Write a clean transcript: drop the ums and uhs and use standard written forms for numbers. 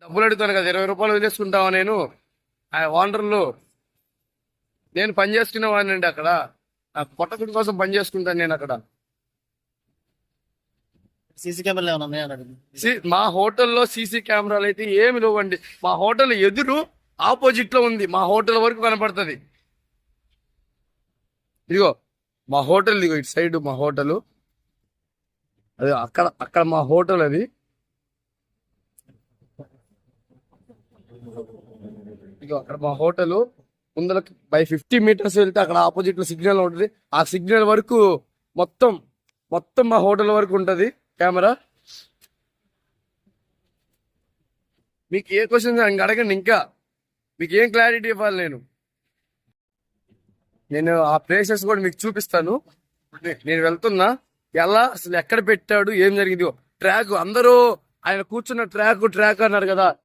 డబ్బులు అడుగుతాను కదా, 20 రూపాయలు వదిలేసుకుంటావా? నేను ఆ ఓనర్లు, నేను పని చేసుకునే వాడినండి అక్కడ. నా పొట్టకుడి కోసం పని చేసుకుంటాను నేను అక్కడ. సీసీ కెమెరాలు ఏమైనా ఉన్నాయా అని అడుగు. మా హోటల్లో సీసీ కెమెరాలు అయితే ఏమి లేవండి. మా హోటల్ ఎదురు ఆపోజిట్ లో ఉంది. మా హోటల్ వరకు కనపడుతుంది. ఇదిగో మా హోటల్, ఇదిగో ఇటు సైడ్ మా హోటల్. అది అక్కడ అక్కడ మా హోటల్ అది. ఇదిగో అక్కడ మా హోటల్. ముందర బై 50 మీటర్స్ వెళ్తే అక్కడ ఆపోజిట్ లో సిగ్నల్ ఉంటుంది. ఆ సిగ్నల్ వరకు మొత్తం మొత్తం మా హోటల్ వరకు ఉంటది కెమెరా. మీకు ఏ క్వశ్చన్ అడగండి, ఇంకా మీకు ఏం క్లారిటీ ఇవ్వాలి నేను ఆ ప్లేసెస్ కూడా మీకు చూపిస్తాను. నేను వెళ్తున్నా, ఎలా అసలు ఎక్కడ పెట్టాడు, ఏం జరిగింది. ట్రాక్ అందరూ ఆయన కూర్చున్న ట్రాక్ అన్నారు కదా,